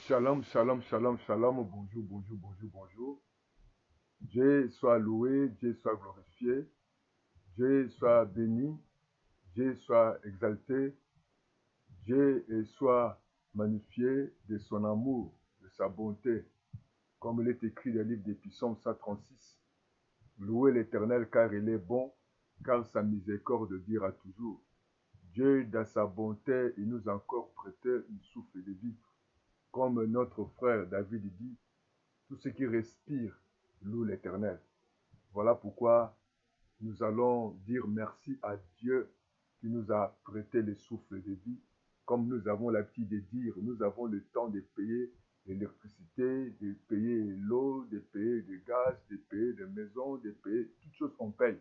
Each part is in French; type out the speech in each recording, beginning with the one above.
Shalom, shalom, shalom, shalom, bonjour, bonjour, bonjour, bonjour. Dieu soit loué, Dieu soit glorifié, Dieu soit béni, Dieu soit exalté, Dieu soit magnifié de son amour, de sa bonté, comme il est écrit dans le livre des Psaumes 136. Louez l'Éternel car il est bon, car sa miséricorde dure toujours. Dieu, dans sa bonté, il nous a encore prêté une souffle de vie. Comme notre frère David dit, tout ce qui respire loue l'Éternel. Voilà pourquoi nous allons dire merci à Dieu qui nous a prêté le souffle de vie. Comme nous avons l'habitude de dire, nous avons le temps de payer l'électricité, de payer l'eau, de payer le gaz, de payer les maisons, de payer toutes choses qu'on paye.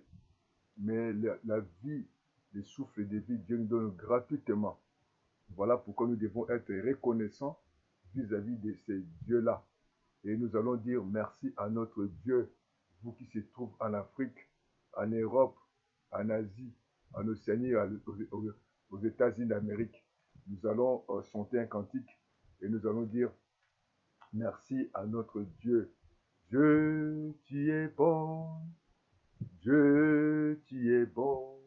Mais la vie, le souffle de vie, Dieu nous donne gratuitement. Voilà pourquoi nous devons être reconnaissants vis-à-vis de ces dieux-là. Et nous allons dire merci à notre Dieu, vous qui se trouvez en Afrique, en Europe, en Asie, en Océanie, aux États-Unis d'Amérique. Nous allons chanter un cantique et nous allons dire merci à notre Dieu. Dieu, tu es bon. Dieu, tu es bon.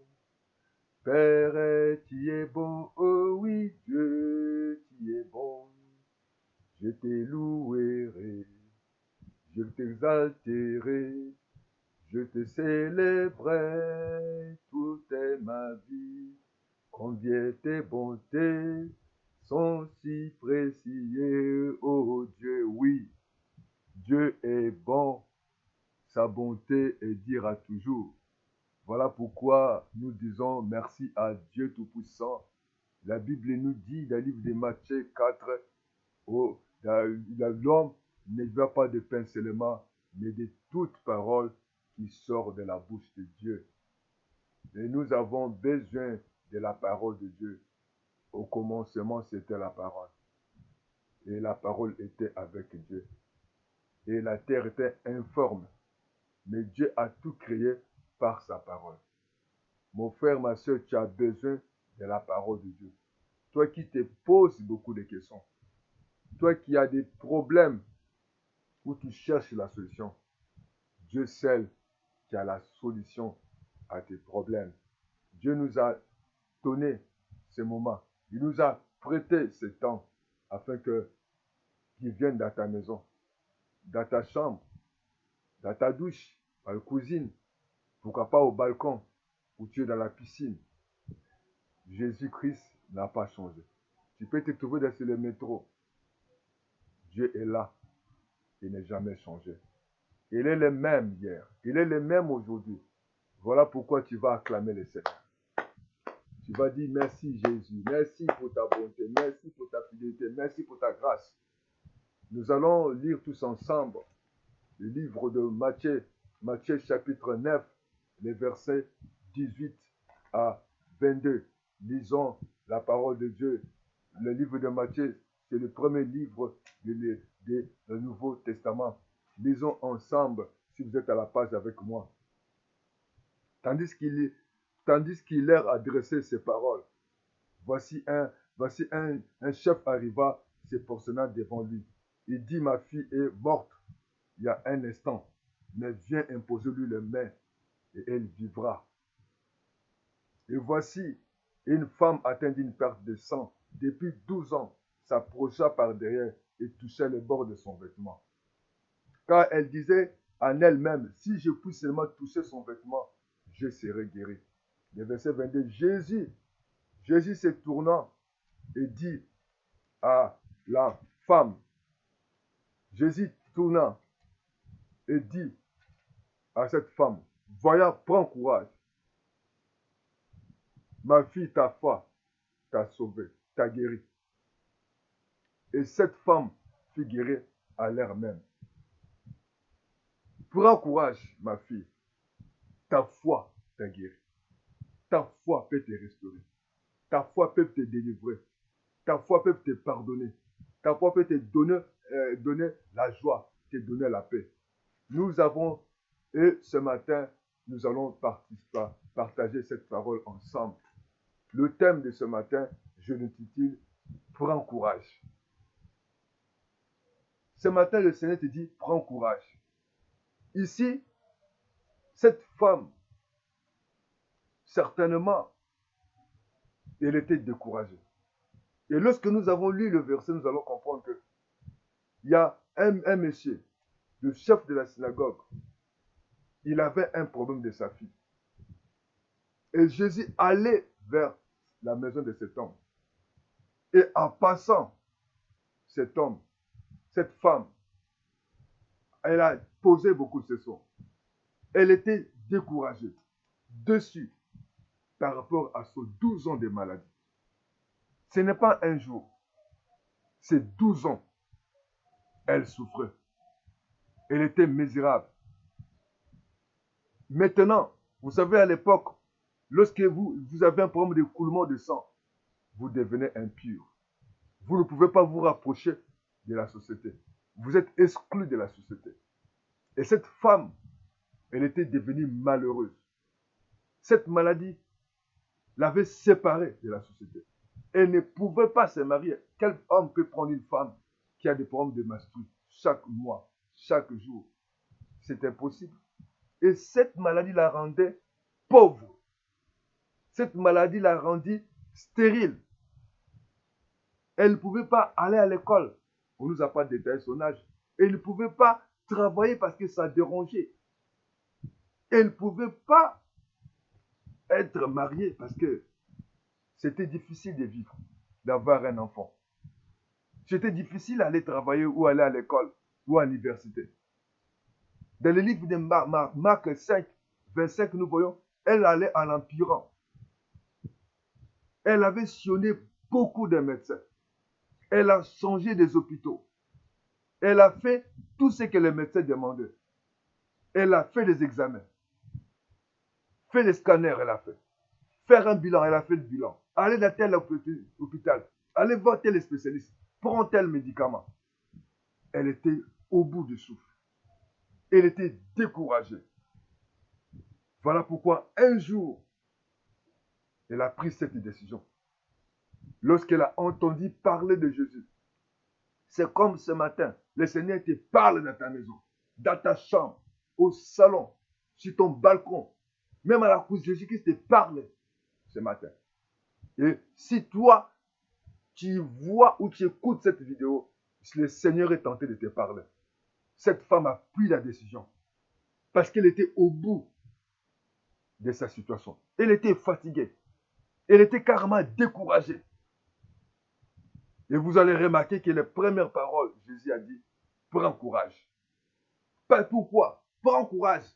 Père, tu es bon. Oh oui, Dieu, tu es bon. Je te louerai. Je t'exalterai, je te célébrerai toute ma vie. Combien tes bontés sont si précieuses, ô Dieu, oui. Dieu est bon, sa bonté est dure à toujours. Voilà pourquoi nous disons merci à Dieu Tout-Puissant. La Bible nous dit dans le livre de Matthieu 4, oh, l'homme ne vit pas de pain seulement, mais de toute parole qui sort de la bouche de Dieu. Et nous avons besoin de la parole de Dieu. Au commencement, c'était la parole. Et la parole était avec Dieu. Et la terre était informe. Mais Dieu a tout créé par sa parole. Mon frère, ma soeur, tu as besoin de la parole de Dieu. Toi qui te poses beaucoup de questions. Toi qui as des problèmes où tu cherches la solution. Dieu seul qui a la solution à tes problèmes. Dieu nous a donné ce moment. Il nous a prêté ce temps afin qu'il vienne dans ta maison, dans ta chambre, dans ta douche, dans la cuisine, pourquoi pas au balcon ou tu es dans la piscine. Jésus-Christ n'a pas changé. Tu peux te trouver dans le métro. Dieu est là. Il n'est jamais changé. Il est le même hier. Il est le même aujourd'hui. Voilà pourquoi tu vas acclamer le Seigneur. Tu vas dire merci Jésus, merci pour ta bonté, merci pour ta fidélité, merci pour ta grâce. Nous allons lire tous ensemble le livre de Matthieu, Matthieu chapitre 9, les versets 18 à 22. Lisons la parole de Dieu. Le livre de Matthieu, c'est le premier livre du Nouveau Testament. Lisons ensemble si vous êtes à la page avec moi. Tandis qu'il leur adressait ces paroles, voici un chef arriva, se positionna devant lui. Il dit, ma fille est morte il y a un instant, mais viens imposer lui les mains et elle vivra. Et voici, une femme atteinte d'une perte de sang depuis 12 ans s'approcha par derrière et toucha le bord de son vêtement. Car elle disait en elle-même, si je puis seulement toucher son vêtement, je serai guéri. Le verset 22, Jésus se tournant et dit à la femme, Jésus tournant et dit à cette femme, voyons, prends courage. Ma fille, ta foi t'a sauvée, t'a guéri. Et cette femme fut guérie à l'heure même. Prends courage, ma fille. Ta foi t'a guéri. Ta foi peut te restaurer. Ta foi peut te délivrer. Ta foi peut te pardonner. Ta foi peut te donner la joie, te donner la paix. Nous avons, et ce matin, nous allons partager cette parole ensemble. Le thème de ce matin, je l'intitule « Prends courage ». ce matin, le Seigneur te dit, prends courage. Ici, cette femme, certainement, elle était découragée. Et lorsque nous avons lu le verset, nous allons comprendre que il y a un monsieur, le chef de la synagogue, il avait un problème de sa fille. Et Jésus allait vers la maison de cet homme. Et en passant cet homme, cette femme, elle a posé beaucoup de questions. Elle était découragée, dessus, par rapport à ses 12 ans de maladie. Ce n'est pas un jour, c'est 12 ans. Elle souffrait. Elle était misérable. Maintenant, vous savez, à l'époque, lorsque vous avez un problème d'écoulement de sang, vous devenez impur. Vous ne pouvez pas vous rapprocher de la société. Vous êtes exclu de la société. Et cette femme, elle était devenue malheureuse. Cette maladie l'avait séparée de la société. Elle ne pouvait pas se marier. Quel homme peut prendre une femme qui a des problèmes de masturbation chaque mois, chaque jour? C'est impossible. Et cette maladie la rendait pauvre. Cette maladie la rendit stérile. Elle ne pouvait pas aller à l'école. On ne nous a pas détaillé son âge. Elle ne pouvait pas travailler parce que ça dérangeait. Elle ne pouvait pas être mariée parce que c'était difficile de vivre, d'avoir un enfant. C'était difficile d'aller travailler ou aller à l'école ou à l'université. Dans le livre de Marc 5, 25, nous voyons, elle allait en empirant. Elle avait sillonné beaucoup de médecins. Elle a changé des hôpitaux. Elle a fait tout ce que les médecins demandaient. Elle a fait des examens. Fait des scanners, elle a fait. Faire un bilan, elle a fait le bilan. Aller dans tel hôpital. Aller voir tel spécialiste. Prendre tel médicament. Elle était au bout du souffle. Elle était découragée. Voilà pourquoi un jour, elle a pris cette décision. Lorsqu'elle a entendu parler de Jésus, c'est comme ce matin, le Seigneur te parle dans ta maison, dans ta chambre, au salon, sur ton balcon, même à la cour, Jésus-Christ te parle ce matin. Et si toi, tu vois ou tu écoutes cette vidéo, le Seigneur est tenté de te parler. Cette femme a pris la décision parce qu'elle était au bout de sa situation. Elle était fatiguée. Elle était carrément découragée. Et vous allez remarquer que les premières paroles, Jésus a dit, prends courage. Pas pourquoi? Prends courage.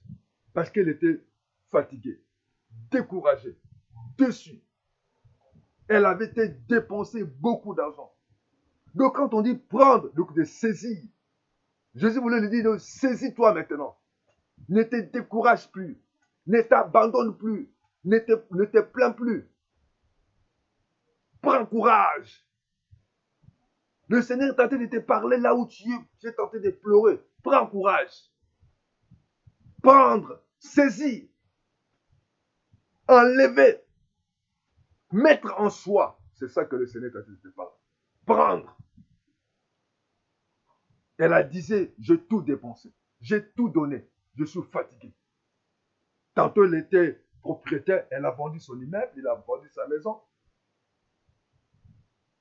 Parce qu'elle était fatiguée, découragée, déçue. Elle avait été dépensée beaucoup d'argent. Donc quand on dit prendre, donc de saisir, Jésus voulait lui dire, saisis-toi maintenant. Ne te décourage plus. Ne t'abandonne plus. Ne te plains plus. Prends courage. Le Seigneur est tenté de te parler là où tu es. Tu es tenté de pleurer. Prends courage. Prendre, saisir, enlever, mettre en soi. C'est ça que le Seigneur est tenté de te parler. Prendre. Elle a dit, j'ai tout dépensé. J'ai tout donné. Je suis fatigué. Tantôt, elle était propriétaire. Elle a vendu son immeuble. Elle a vendu sa maison.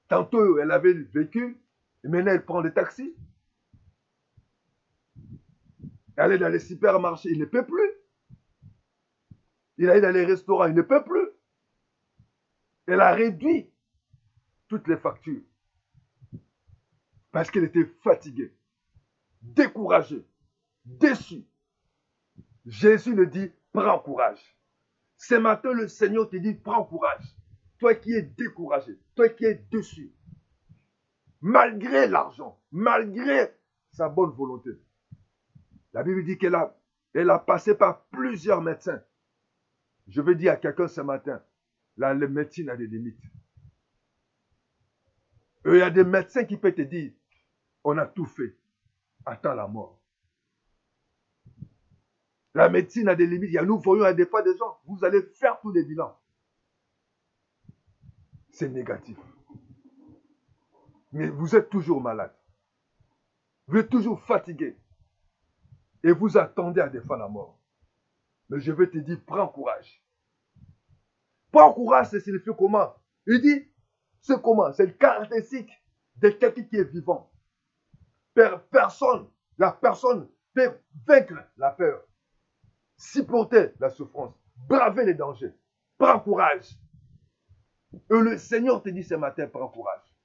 Tantôt, elle avait vécu. Et maintenant, elle prend des taxis. Elle est dans les supermarchés. Il ne peut plus. Il est dans les restaurants. Il ne peut plus. Elle a réduit toutes les factures. Parce qu'elle était fatiguée, découragée, déçue. Jésus le dit, prends courage. Ce matin, le Seigneur te dit, prends courage. Toi qui es découragé, toi qui es déçu. Malgré l'argent, malgré sa bonne volonté. La Bible dit qu'elle a passé par plusieurs médecins. Je veux dire à quelqu'un ce matin, la médecine a des limites. Il y a des médecins qui peuvent te dire, on a tout fait, attends la mort. La médecine a des limites. Nous voyons à des fois des gens, vous allez faire tous les bilans. C'est négatif. Mais vous êtes toujours malade. Vous êtes toujours fatigué. Et vous attendez à défendre la mort. Mais je vais te dire, prends courage. Prends courage, ça signifie comment? Il dit, c'est comment? C'est le caractéristique de quelqu'un qui est vivant. La personne peut vaincre la peur, supporter la souffrance, braver les dangers. Prends courage. Et le Seigneur te dit ce matin, prends courage.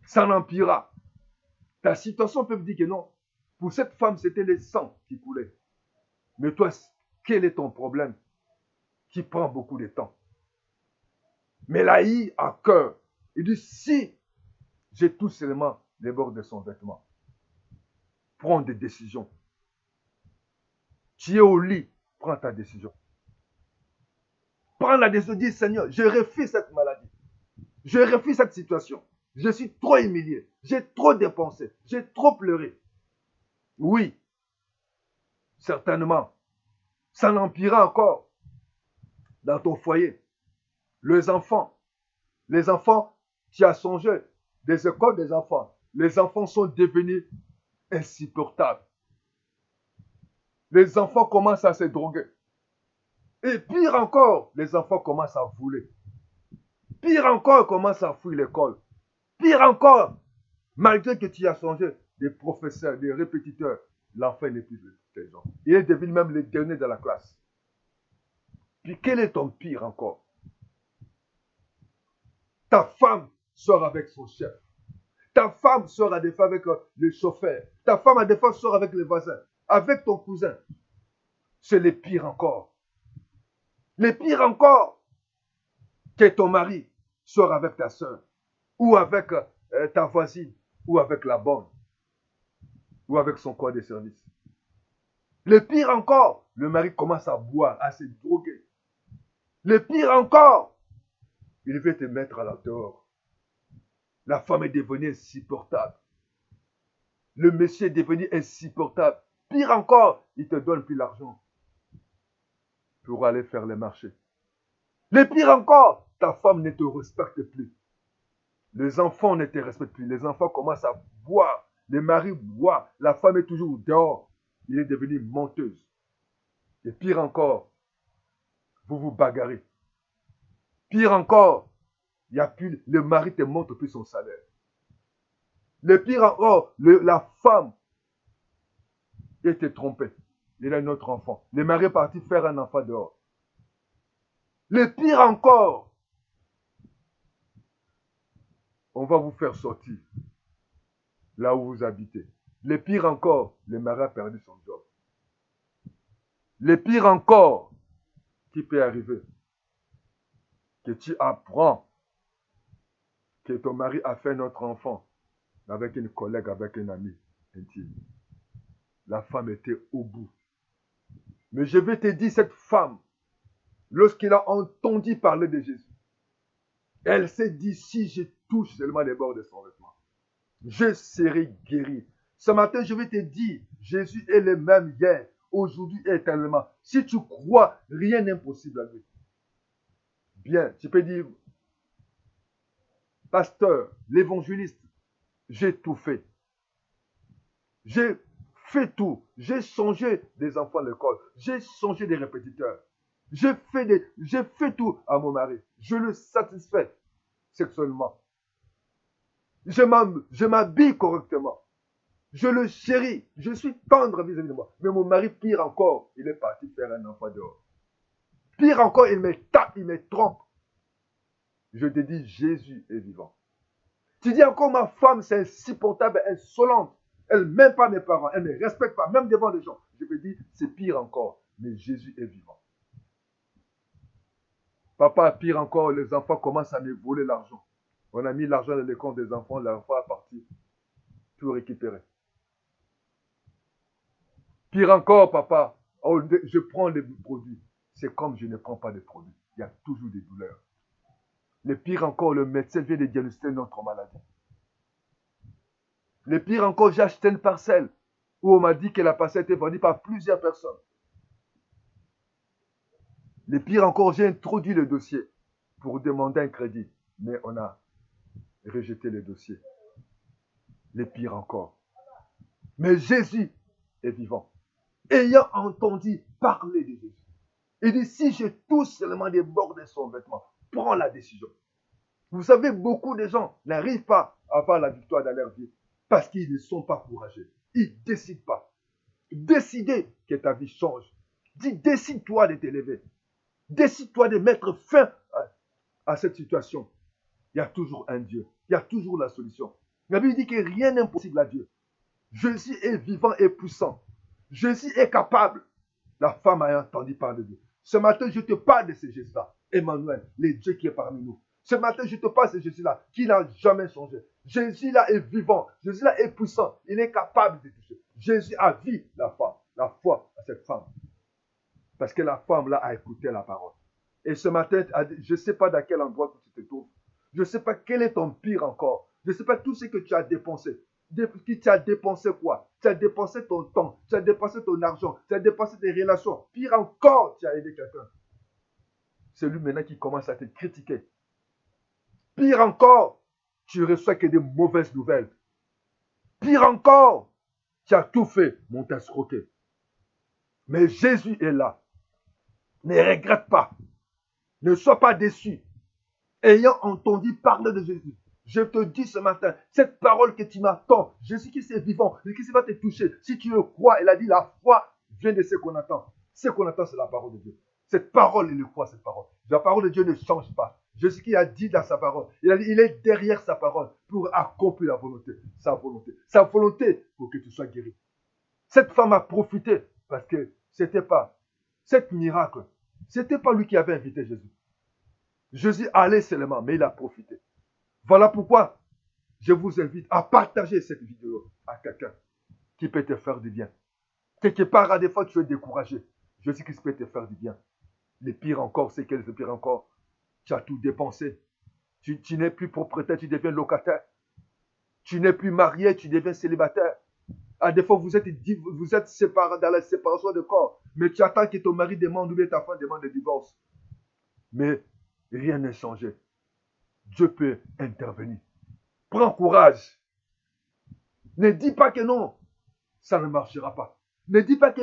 Ça n'empirera. Ta situation peut me dire que non. Pour cette femme, c'était le sang qui coulait. Mais toi, quel est ton problème qui prend beaucoup de temps? Mais là, il a cœur. Il dit, si j'ai tout seulement les bords de son vêtement, prends des décisions. Tu es au lit, prends ta décision. Prends la décision, dis Seigneur, je refuse cette maladie. Je refuse cette situation. Je suis trop humilié. J'ai trop dépensé. J'ai trop pleuré. Oui, certainement. Ça n'empirera encore dans ton foyer. Les enfants, tu as songé des écoles des enfants. Les enfants sont devenus insupportables. Les enfants commencent à se droguer. Et pire encore, les enfants commencent à voler. Pire encore, ils commencent à fuir l'école. Pire encore, malgré que tu as songé des professeurs, des répétiteurs, l'enfant n'est plus intelligent. Il est devenu même le dernier de la classe. Puis quel est ton pire encore? Ta femme sort avec son chef. Ta femme sort à des fois avec le chauffeur. Ta femme à des fois sort avec les voisins, avec ton cousin. C'est le pire encore. Le pire encore, que ton mari sort avec ta soeur, ou avec ta voisine, ou avec la bonne, ou avec son corps de service. Le pire encore, le mari commence à boire, à se droguer. Le pire encore, il veut te mettre à la dehors. La femme est devenue insupportable. Le monsieur est devenu insupportable. Pire encore, il te donne plus l'argent pour aller faire les marchés. Le pire encore, ta femme ne te respecte plus. Les enfants ne te respectent plus. Les enfants commencent à boire. Les maris boivent. La femme est toujours dehors. Il est devenu menteuse. Et pire encore, vous vous bagarrez. Pire encore, il y a plus, le mari ne te montre plus son salaire. Le pire encore, la femme était trompée. Il a un autre enfant. Le mari est parti faire un enfant dehors. Le pire encore, on va vous faire sortir là où vous habitez. Le pire encore, le mari a perdu son job. Le pire encore qui peut arriver, que tu apprends que ton mari a fait un autre enfant avec une collègue, avec un ami intime. La femme était au bout. Mais je vais te dire, cette femme, lorsqu'elle a entendu parler de Jésus, elle s'est dit, si je touche seulement les bords de son vêtement, je serai guéri. Ce matin, je vais te dire, Jésus est le même hier, aujourd'hui et éternellement. Si tu crois, rien n'est impossible à lui. Bien, tu peux dire, pasteur, l'évangéliste, j'ai tout fait. J'ai fait tout. J'ai changé des enfants à l'école. J'ai changé des répétiteurs. J'ai fait tout à mon mari. Je le satisfais sexuellement. Je m'habille correctement. Je le chéris. Je suis tendre vis-à-vis de moi. Mais mon mari, pire encore, il est parti faire un enfant dehors. Pire encore, il me tape, il me trompe. Je te dis, Jésus est vivant. Tu dis encore, ma femme, c'est insupportable, insolente. Elle n'aime pas mes parents, elle ne me respecte pas, même devant les gens. Je peux dire, c'est pire encore, mais Jésus est vivant. Papa, pire encore, les enfants commencent à me voler l'argent. On a mis l'argent dans les comptes des enfants, l'enfant est parti, tout récupérer. Pire encore, papa, je prends les produits. C'est comme je ne prends pas de produits. Il y a toujours des douleurs. Le pire encore, le médecin vient de diagnostiquer notre maladie. Le pire encore, j'ai acheté une parcelle où on m'a dit que la parcelle était vendue par plusieurs personnes. Le pire encore, j'ai introduit le dossier pour demander un crédit, mais on a rejeté le dossier. Le pire encore. Mais Jésus est vivant. Ayant entendu parler de Jésus, il dit, si je touche seulement des bords de son vêtement, prends la décision. Vous savez, beaucoup de gens n'arrivent pas à avoir la victoire dans leur vie parce qu'ils ne sont pas courageux. Ils ne décident pas. Décidez que ta vie change. Dis, décide-toi de t'élever. Décide-toi de mettre fin à cette situation. Il y a toujours un Dieu. Il y a toujours la solution. La Bible dit que rien n'est impossible à Dieu. Jésus est vivant et puissant. Jésus est capable. La femme a entendu parler de Dieu. Ce matin, je te parle de ce Jésus-là. Emmanuel, le Dieu qui est parmi nous. Ce matin, je te parle de ce Jésus-là qui n'a jamais changé. Jésus-là est vivant. Jésus-là est puissant. Il est capable de toucher. Jésus a vu la foi à cette femme. Parce que la femme-là a écouté la parole. Et ce matin, je ne sais pas dans quel endroit tu te trouves. Je ne sais pas quel est ton pire encore. Je ne sais pas tout ce que tu as dépensé. Tu as dépensé quoi? Tu as dépensé ton temps, tu as dépensé ton argent, tu as dépensé tes relations. Pire encore, tu as aidé quelqu'un. C'est lui maintenant qui commence à te critiquer. Pire encore, tu reçois que des mauvaises nouvelles. Pire encore, tu as tout fait, mon escroqué. Mais Jésus est là. Ne regrette pas. Ne sois pas déçu. Ayant entendu parler de Jésus, je te dis ce matin, cette parole que tu m'attends, Jésus qui est vivant, Jésus qui va te toucher. Si tu le crois, il a dit la foi vient de ce qu'on attend. Ce qu'on attend, c'est la parole de Dieu. Cette parole, il le croit, cette parole. La parole de Dieu ne change pas. Jésus qui a dit dans sa parole, il a dit, il est derrière sa parole pour accomplir la volonté, sa volonté. Sa volonté pour que tu sois guéri. Cette femme a profité parce que c'était pas, cet miracle, c'était pas lui qui avait invité Jésus. Jésus allait seulement, mais il a profité. Voilà pourquoi je vous invite à partager cette vidéo à quelqu'un qui peut te faire du bien. Quelque part, à des fois, tu es découragé. Jésus-Christ peut te faire du bien. Le pire encore, c'est que le pire encore, tu as tout dépensé. Tu n'es plus propriétaire, tu deviens locataire. Tu n'es plus marié, tu deviens célibataire. À des fois, vous êtes séparés dans la séparation de corps. Mais tu attends que ton mari demande ou bien ta femme demande le divorce. Mais rien n'est changé. Dieu peut intervenir. Prends courage. Ne dis pas que non, ça ne marchera pas. Ne dis pas que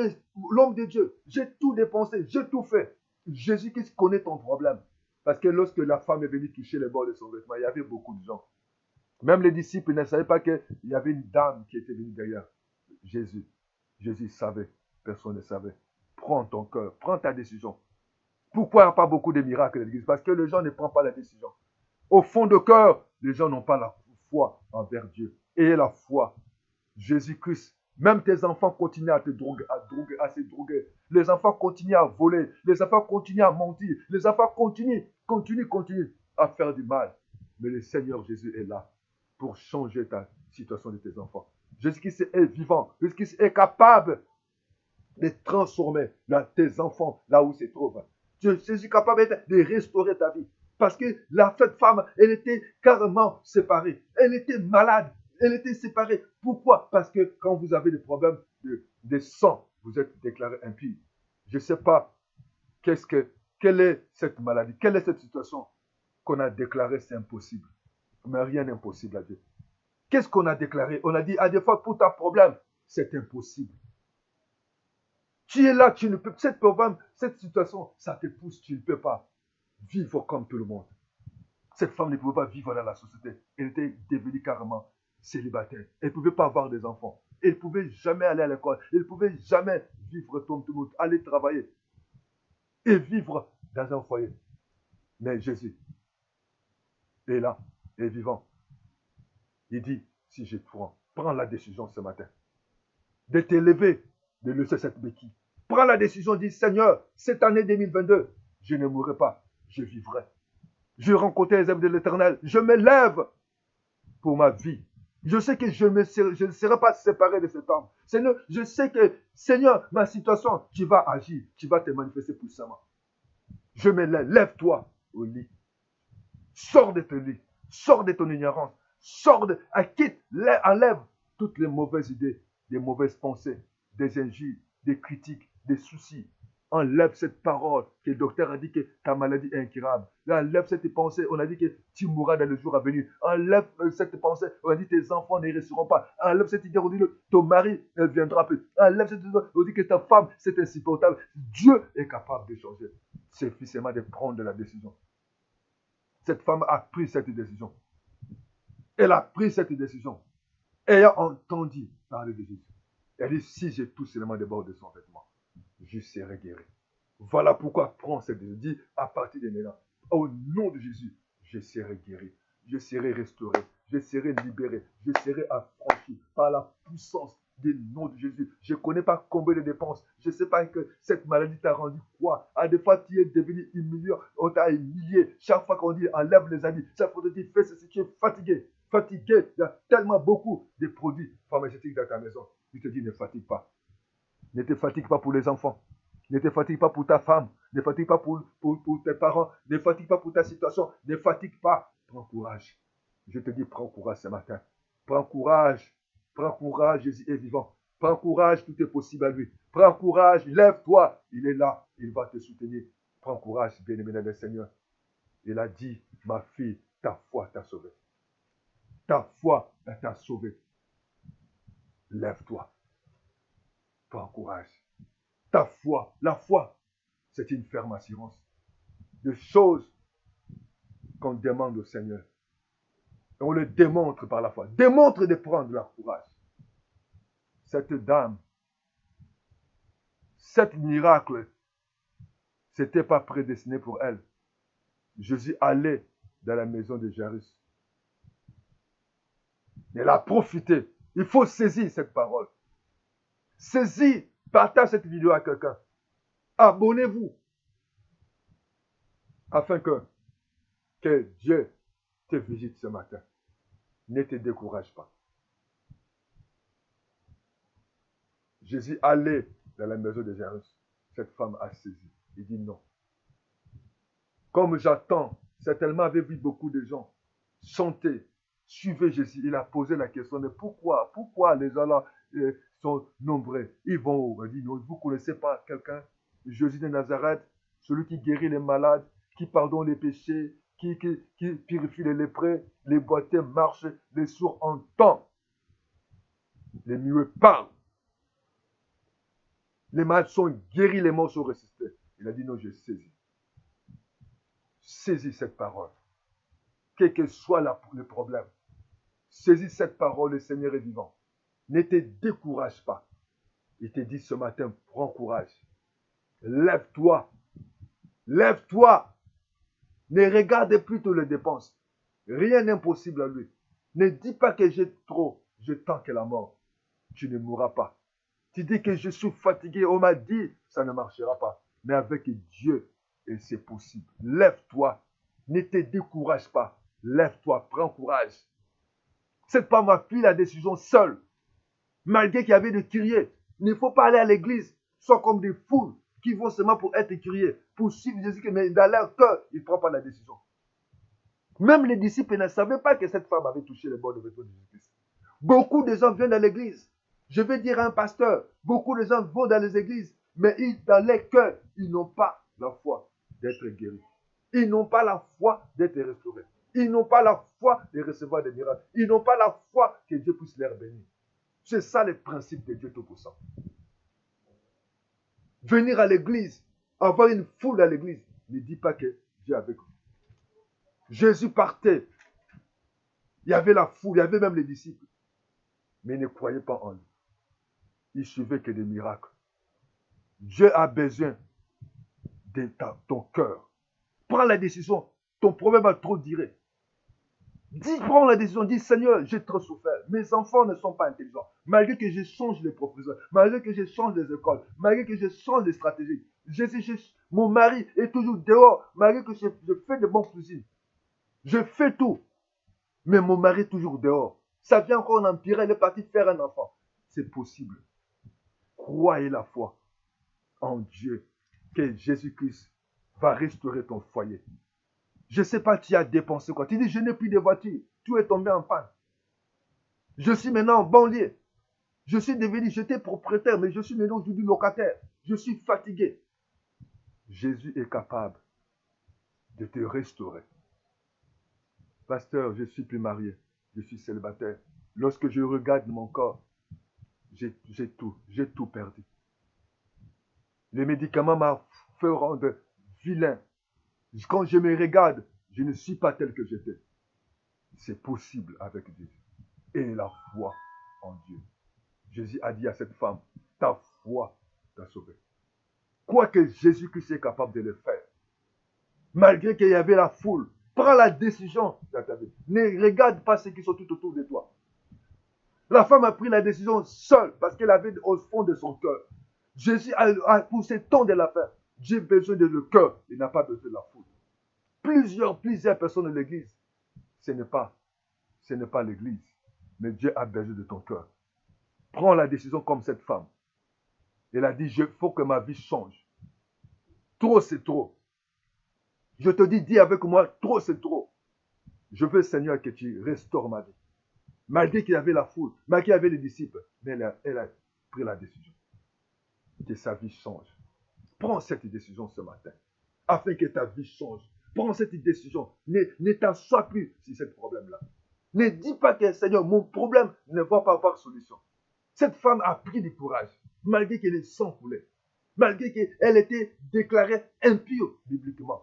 l'homme de Dieu, j'ai tout dépensé, j'ai tout fait. Jésus-Christ connaît ton problème. Parce que lorsque la femme est venue toucher les bords de son vêtement, il y avait beaucoup de gens. Même les disciples ne savaient pas qu'il y avait une dame qui était venue derrière Jésus. Jésus savait, personne ne savait. Prends ton cœur, prends ta décision. Pourquoi il n'y a pas beaucoup de miracles à l'église? Parce que les gens ne prennent pas la décision. Au fond de cœur, les gens n'ont pas la foi envers Dieu. Et la foi. Jésus-Christ, même tes enfants continuent à se droguer. Les enfants continuent à voler. Les enfants continuent à mentir. Les enfants continuent à faire du mal. Mais le Seigneur Jésus est là pour changer ta situation de tes enfants. Jésus-Christ est vivant. Jésus-Christ est capable de transformer tes enfants là où ils se trouvent. Jésus est capable de restaurer ta vie. Parce que cette femme, elle était carrément séparée. Elle était malade. Elle était séparée. Pourquoi? Parce que quand vous avez des problèmes de sang, vous êtes déclaré impur. Je ne sais pas quelle est cette maladie, quelle est cette situation qu'on a déclarée, c'est impossible. Mais rien n'est impossible à Dieu. Qu'est-ce qu'on a déclaré? On a dit, à des fois, pour ta problème, c'est impossible. Tu es là, tu ne peux pas, cette situation, ça te pousse, tu ne peux pas vivre comme tout le monde. Cette femme ne pouvait pas vivre dans la société. Elle était devenue carrément célibataire. Elle ne pouvait pas avoir des enfants. Elle ne pouvait jamais aller à l'école. Elle ne pouvait jamais vivre comme tout le monde, aller travailler et vivre dans un foyer. Mais Jésus est là, est vivant. Il dit, si je prends la décision ce matin de t'élever, de laisser cette béquille. Prends la décision, dis, Seigneur, cette année 2022, je ne mourrai pas, je vivrai. Je rencontrerai les œuvres de l'Éternel. Je me lève pour ma vie. Je sais que je ne serai pas séparé de cet homme. Seigneur, je sais que, Seigneur, ma situation, tu vas agir, tu vas te manifester puissamment. Je me lève, lève-toi au lit. Sors de ton lit, sors de ton ignorance, enlève toutes les mauvaises idées, des mauvaises pensées, des injures, des critiques, des soucis. Enlève cette parole que le docteur a dit que ta maladie est incurable. Enlève cette pensée, on a dit que tu mourras dans le jour à venir. Enlève cette pensée, on a dit que tes enfants ne resteront pas. Enlève cette idée, on dit que ton mari ne viendra plus. Enlève cette idée, on dit que ta femme, c'est insupportable. Dieu est capable de changer. C'est suffisamment de prendre la décision. Cette femme a pris cette décision. Elle a pris cette décision. Ayant entendu parler de Jésus. Elle dit, si j'ai tout seulement des bords de son vêtement, je serai guéri. Voilà pourquoi prends cette décision. Dis à partir de maintenant, au nom de Jésus, je serai guéri, je serai restauré, je serai libéré, je serai affranchi par la puissance du nom de Jésus. Je ne connais pas combien de dépenses. Je ne sais pas que cette maladie t'a rendu quoi. À des fois, tu es devenu humilié, on t'a humilié. Chaque fois qu'on dit enlève les habits, chaque fois qu'on dit fais ceci, tu es fatigué. Fatigué, il y a tellement beaucoup de produits pharmaceutiques dans ta maison. Je te dis, ne fatigue pas. Ne te fatigue pas pour les enfants. Ne te fatigue pas pour ta femme. Ne fatigue pas pour tes parents. Ne fatigue pas pour ta situation. Ne fatigue pas. Prends courage. Je te dis, prends courage ce matin. Prends courage. Prends courage, Jésus est vivant. Prends courage, tout est possible à lui. Prends courage, lève-toi. Il est là. Il va te soutenir. Prends courage, bien-aimé dans le Seigneur. Il a dit, ma fille, ta foi t'a sauvée. Ta foi t'a sauvé. Lève-toi. Prends courage. Ta foi, la foi, c'est une ferme assurance de choses qu'on demande au Seigneur. Et on le démontre par la foi. Démontre de prendre leur courage. Cette dame, cet miracle, ce n'était pas prédestiné pour elle. Jésus allait dans la maison de Jairus. Elle a profité. Il faut saisir cette parole. Saisis, partage cette vidéo à quelqu'un. Abonnez-vous. Afin que Dieu te visite ce matin. Ne te décourage pas. Jésus allait dans la maison de Jairus. Cette femme a saisi. Il dit non. Comme j'attends, certainement avait vu beaucoup de gens chanter, suivez Jésus. Il a posé la question, mais pourquoi les gens là sont nombreux? Ils vont où? Il dit, non, vous ne connaissez pas quelqu'un? Jésus de Nazareth, celui qui guérit les malades, qui pardonne les péchés, qui purifie les lépreux, les boiteux marchent, les sourds entendent, les muets parlent. Les malades sont guéris, les morts sont ressuscités. Il a dit non, je saisis. Saisis cette parole. Quel que soit le problème. Saisis cette parole, le Seigneur est vivant. Ne te décourage pas. Il te dit ce matin, prends courage. Lève-toi. Lève-toi. Ne regarde plus toutes les dépenses. Rien n'est impossible à lui. Ne dis pas que j'ai trop. Je tends que la mort. Tu ne mourras pas. Tu dis que je suis fatigué. On m'a dit, ça ne marchera pas. Mais avec Dieu, c'est possible. Lève-toi. Ne te décourage pas. Lève-toi. Prends courage. Cette femme a pris la décision seule. Malgré qu'il y avait des curieux. Il ne faut pas aller à l'église. Soit comme des foules qui vont seulement pour être curieux. Pour suivre Jésus. Mais dans leur cœur, ils ne prennent pas la décision. Même les disciples ne savaient pas que cette femme avait touché les bords de vêtements de Jésus-Christ. Beaucoup de gens viennent dans l'église. Je vais dire à un pasteur, beaucoup de gens vont dans les églises, mais dans les cœurs, ils n'ont pas la foi d'être guéris. Ils n'ont pas la foi d'être restaurés. Ils n'ont pas la foi de recevoir des miracles. Ils n'ont pas la foi que Dieu puisse les bénir. C'est ça le principe de Dieu Tout-Puissant. Venir à l'église, avoir une foule à l'église, ne dit pas que Dieu est avec vous. Jésus partait. Il y avait la foule, il y avait même les disciples. Mais ils ne croyaient pas en lui. Ils suivaient que des miracles. Dieu a besoin de ton cœur. Prends la décision. Ton problème a trop duré. Prends la décision. Dis, Seigneur, j'ai trop souffert. Mes enfants ne sont pas intelligents. Malgré que je change les professeurs, malgré que je change les écoles, malgré que je change les stratégies. Mon mari est toujours dehors, malgré que je fais de bonnes cuisines. Je fais tout. Mais mon mari est toujours dehors. Ça vient encore en empirer, il est parti faire un enfant. C'est possible. Croyez la foi en Dieu, que Jésus-Christ va restaurer ton foyer. Je ne sais pas, tu as dépensé quoi. Tu dis, je n'ai plus de voiture. Tout est tombé en panne. Je suis maintenant en banlieue. J'étais propriétaire, mais je suis maintenant aujourd'hui locataire. Je suis fatigué. Jésus est capable de te restaurer. Pasteur, je ne suis plus marié, je suis célibataire. Lorsque je regarde mon corps, j'ai tout perdu. Les médicaments m'ont fait rendre vilain. Quand je me regarde, je ne suis pas tel que j'étais. C'est possible avec Jésus. Et la foi en Dieu. Jésus a dit à cette femme, ta foi t'a sauvé. Quoi que Jésus-Christ est capable de le faire, malgré qu'il y avait la foule, prends la décision dans ta vie. Ne regarde pas ceux qui sont tout autour de toi. La femme a pris la décision seule parce qu'elle avait au fond de son cœur. Jésus a poussé tant de la faire. Dieu a besoin de le cœur, il n'a pas besoin de la foule. Plusieurs personnes de l'église, ce n'est pas l'église, mais Dieu a besoin de ton cœur. Prends la décision comme cette femme. Elle a dit, il faut que ma vie change. Trop, c'est trop. Je te dis avec moi, trop, c'est trop. Je veux, Seigneur, que tu restaures ma vie. Malgré qu'il y avait la foule, malgré qu'il y avait les disciples, mais elle a pris la décision. Que sa vie change. Prends cette décision ce matin, afin que ta vie change. Prends cette décision. Ne t'assois plus sur ce problème-là. Ne dis pas que, Seigneur, mon problème ne va pas avoir solution. Cette femme a pris du courage, malgré que le sang coulait, malgré qu'elle était déclarée impure bibliquement.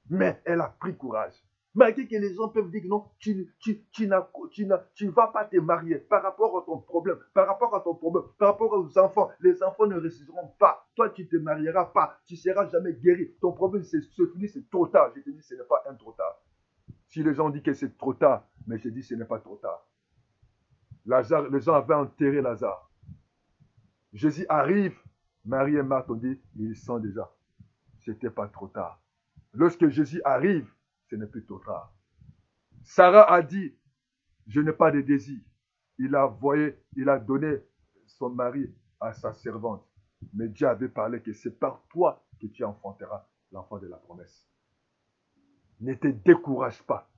Mais elle a pris courage. Malgré que les gens peuvent dire que non, tu ne vas pas te marier par rapport à ton problème, par rapport aux enfants. Les enfants ne réussiront pas. Toi, tu ne te marieras pas. Tu ne seras jamais guéri. Ton problème, c'est fini, c'est trop tard. Je te dis, ce n'est pas un trop tard. Si les gens disent que c'est trop tard, mais je dis, ce n'est pas trop tard. Lazare, les gens avaient enterré Lazare. Jésus arrive. Marie et Marthe ont dit, ils sont déjà. Ce n'était pas trop tard. Lorsque Jésus arrive, ce n'est plus trop tard. Sarah a dit, je n'ai pas de désir. Il a donné son mari à sa servante. Mais Dieu avait parlé que c'est par toi que tu enfanteras l'enfant de la promesse. Ne te décourage pas.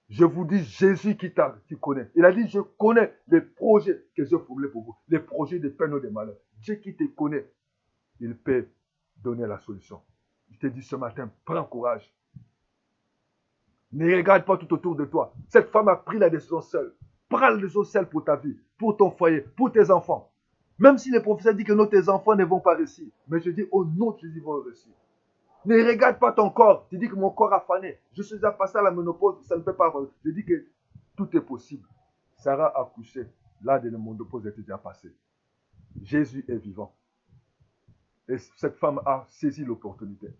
Je vous dis, Jésus qui connaît. Il a dit, je connais les projets que je formulés pour vous. Les projets de peine ou de malheur. Dieu qui te connaît, il peut donner la solution. Je te dis ce matin, prends courage. Ne regarde pas tout autour de toi. Cette femme a pris la décision seule. Prends la décision seule pour ta vie, pour ton foyer, pour tes enfants. Même si les professeurs disent que non, tes enfants ne vont pas réussir. Mais je dis, au nom de Jésus, ils vont réussir. Ne regarde pas ton corps. Tu dis que mon corps a fané. Je suis déjà passé à la ménopause. Ça ne peut pas avoir. Je dis que tout est possible. Sarah a couché. L'âge de la ménopause était déjà passé. Jésus est vivant. Et cette femme a saisi l'opportunité.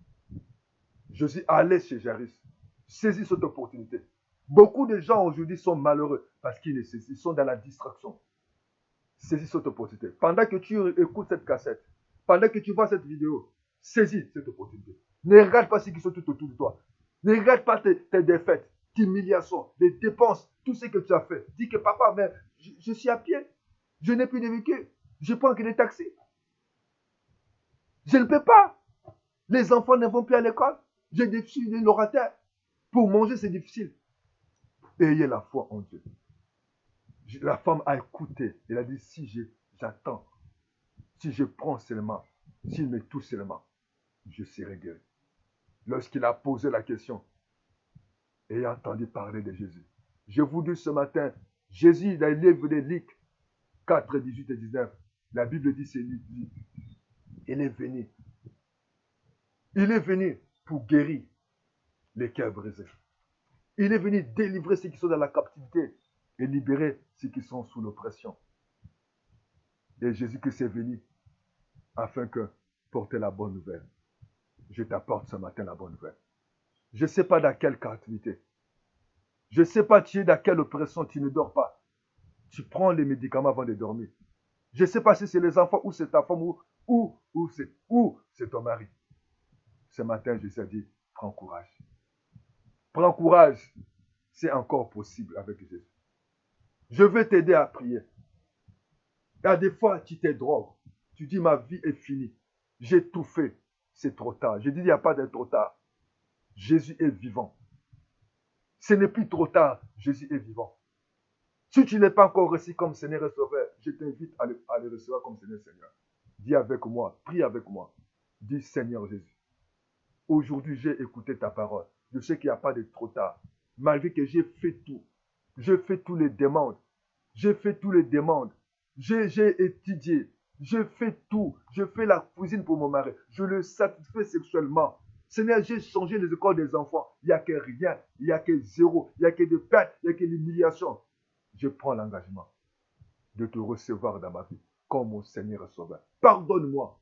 Je suis allé chez Jairus. Saisis cette opportunité. Beaucoup de gens aujourd'hui sont malheureux parce qu'ils sont dans la distraction. Saisis cette opportunité. Pendant que tu écoutes cette cassette, pendant que tu vois cette vidéo, saisis cette opportunité. Ne regarde pas ceux qui sont tout autour de toi. Ne regarde pas tes défaites, tes humiliations, les dépenses, tout ce que tu as fait. Dis que papa, mais je suis à pied. Je n'ai plus de véhicule. Je prends que des taxis. Je ne peux pas. Les enfants ne vont plus à l'école. J'ai des filles de l'orateur. Pour manger, c'est difficile. Ayez la foi en Dieu. La femme a écouté. Elle a dit, si j'attends, si je prends seulement, s'il me touche seulement, je serai guéri. Lorsqu'il a posé la question, et a entendu parler de Jésus. Je vous dis ce matin, Jésus, dans le livre de Luc 4, 18 et 19, la Bible dit, c'est lui. Il est venu. Il est venu pour guérir les cœurs brisés. Il est venu délivrer ceux qui sont dans la captivité et libérer ceux qui sont sous l'oppression. Et Jésus-Christ est venu afin que porter la bonne nouvelle. Je t'apporte ce matin la bonne nouvelle. Je ne sais pas dans quelle captivité. Je ne sais pas tu es dans quelle oppression, tu ne dors pas. Tu prends les médicaments avant de dormir. Je ne sais pas si c'est les enfants ou c'est ta femme ou c'est ton mari. Ce matin, Jésus a dit, prends courage. Prends courage. C'est encore possible avec Jésus. Je veux t'aider à prier. Il y a des fois, tu te drogues. Tu dis, ma vie est finie. J'ai tout fait. C'est trop tard. Je dis, il n'y a pas de trop tard. Jésus est vivant. Ce n'est plus trop tard. Jésus est vivant. Si tu n'es pas encore reçu comme Seigneur et Sauveur, je t'invite à le recevoir comme Seigneur et Seigneur. Dis avec moi, prie avec moi. Dis Seigneur Jésus, aujourd'hui j'ai écouté ta parole. Je sais qu'il n'y a pas de trop tard. Malgré que j'ai fait tout. J'ai fait tous les demandes. J'ai fait tous les demandes. J'ai étudié. J'ai fait tout. Je fais la cuisine pour mon mari. Je le satisfais sexuellement. Seigneur, j'ai changé les écoles des enfants. Il n'y a que rien. Il n'y a que zéro. Il n'y a que de perte. Il n'y a que l'humiliation. Je prends l'engagement de te recevoir dans ma vie comme mon Seigneur et Sauveur. Pardonne-moi.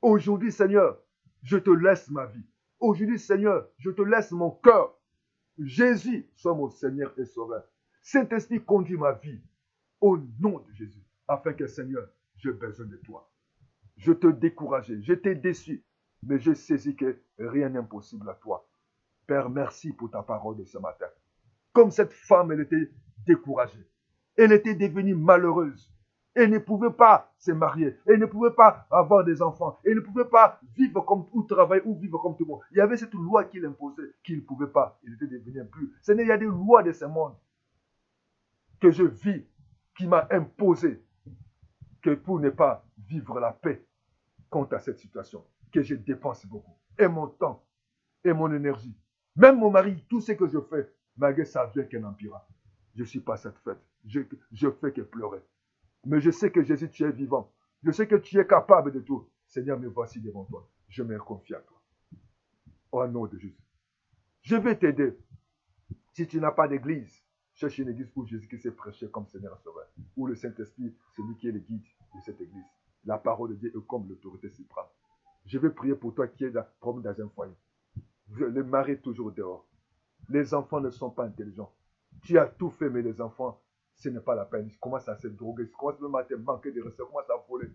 Aujourd'hui, Seigneur, je te laisse ma vie. Aujourd'hui, Seigneur, je te laisse mon cœur. Jésus soit mon Seigneur et Sauveur. Saint-Esprit, conduit ma vie au nom de Jésus, afin que, Seigneur, j'ai besoin de toi. Je te décourageais, je t'ai déçu, mais je saisis que rien n'est impossible à toi. Père, merci pour ta parole de ce matin. Comme cette femme, elle était découragée. Elle était devenue malheureuse. Elle ne pouvait pas se marier. Elle ne pouvait pas avoir des enfants. Elle ne pouvait pas vivre comme ou travailler ou vivre comme tout le monde. Il y avait cette loi qui l'imposait, qu'il ne pouvait pas. Il était devenu impur. Seigneur, il y a des lois de ce monde que je vis, qui m'a imposé que pour ne pas vivre la paix quant à cette situation, que je dépense beaucoup. Et mon temps, et mon énergie. Même mon mari, tout ce que je fais, malgré ça vient qu'un empire. Je ne suis pas satisfaite. Je fais que pleurer. Mais je sais que Jésus, tu es vivant. Je sais que tu es capable de tout. Seigneur, me voici devant toi. Je me confie à toi. Au nom de Jésus. Je vais t'aider. Si tu n'as pas d'église, cherche une église où Jésus-Christ s'est prêché comme Seigneur et Sauveur. Où le Saint-Esprit, c'est lui qui est le guide de cette église. La parole de Dieu est comme l'autorité suprême. Je vais prier pour toi qui es problème dans un foyer. Le mari est toujours dehors. Les enfants ne sont pas intelligents. Tu as tout fait, mais les enfants, ce n'est pas la peine. Ils commencent à se droguer. Ils commencent même à te manquer de respect. Ils commencent à voler.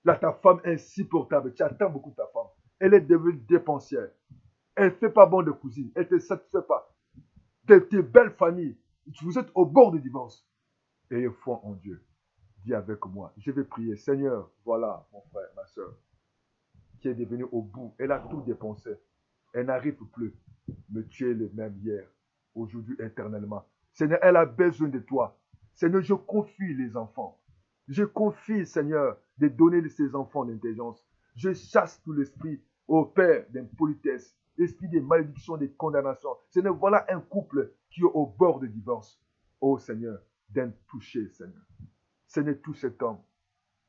Là, ta femme est insupportable. Tu attends beaucoup de ta femme. Elle est devenue dépensière. Elle ne fait pas bon de cousine. Elle ne te satisfait pas. Tes belles familles. Vous êtes au bord du divorce. Ayez foi en Dieu. Dis avec moi. Je vais prier. Seigneur, voilà mon frère, ma soeur, qui est devenu au bout. Elle a tout dépensé. Elle n'arrive plus. Mais tu es le même hier, aujourd'hui, éternellement. Seigneur, elle a besoin de toi. Seigneur, je confie les enfants. Je confie, Seigneur, de donner ces enfants l'intelligence. Je chasse tout l'esprit au Père d'impolitesse, l'esprit de malédiction, de condamnation. Seigneur, voilà un couple qui est au bord de divorce. Oh Seigneur, d'un toucher, Seigneur. Seigneur, tout cet homme,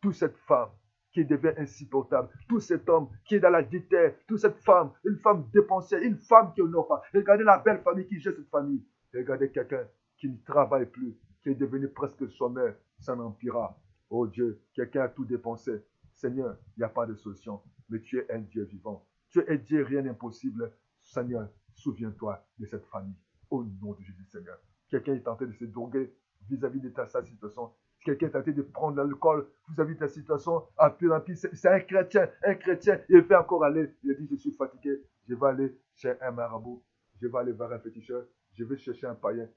toute cette femme qui devient insupportable, tout cet homme qui est dans la déterre, toute cette femme, une femme dépensière, une femme qui honore pas. Regardez la belle famille qui gère cette famille. Regardez quelqu'un qui ne travaille plus, qui est devenu presque sommaire, ça n'empira. Oh Dieu, quelqu'un a tout dépensé. Seigneur, il n'y a pas de solution, mais tu es un Dieu vivant. Tu es Dieu, rien n'est impossible. Seigneur, souviens-toi de cette famille. Au nom de Jésus, Seigneur. Quelqu'un est tenté de se droguer vis-à-vis de sa situation. Quelqu'un est tenté de prendre l'alcool vis-à-vis de ta situation, c'est un chrétien, il fait encore aller, il dit je suis fatigué, je vais aller chez un marabout, je vais aller voir un féticheur, je vais chercher un païen,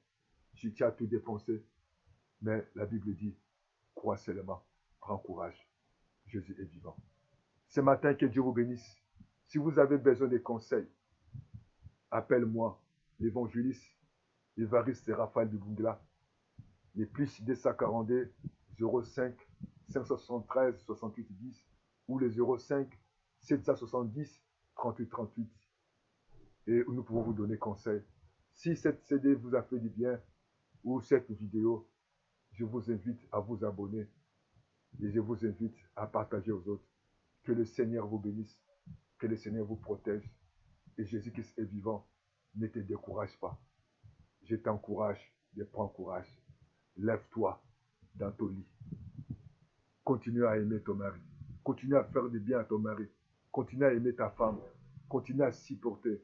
tu as tout dépensé, mais la Bible dit, crois seulement, prends courage, Jésus est vivant. Ce matin, que Dieu vous bénisse. Si vous avez besoin de conseils, appelle-moi, l'évangéliste Évariste Raphaël Dubungla, les plus 242 05 573 68 10 ou les 05 770 38 38 et nous pouvons vous donner conseil. Si cette CD vous a fait du bien ou cette vidéo, je vous invite à vous abonner et je vous invite à partager aux autres. Que le Seigneur vous bénisse, que le Seigneur vous protège et Jésus-Christ est vivant. Ne te décourage pas. Je t'encourage, je prends courage. Lève-toi dans ton lit. Continue à aimer ton mari. Continue à faire du bien à ton mari. Continue à aimer ta femme. Continue à supporter.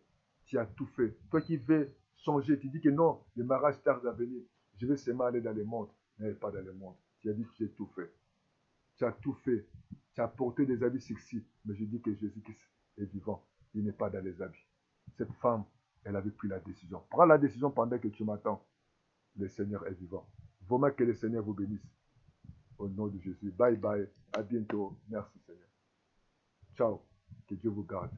Tu as tout fait. Toi qui veux changer, tu dis que non, le mariage tarde à venir. Je vais seulement aller dans le monde. N'allez pas dans le monde. Tu as dit que tu as tout fait. Tu as tout fait. Tu as porté des habits sexy. Mais je dis que Jésus-Christ est vivant. Il n'est pas dans les habits. Cette femme, elle avait pris la décision. Prends la décision pendant que tu m'attends. Le Seigneur est vivant. Vraiment que le Seigneur vous bénisse. Au nom de Jésus. Bye bye. À bientôt. Merci Seigneur. Ciao. Que Dieu vous garde.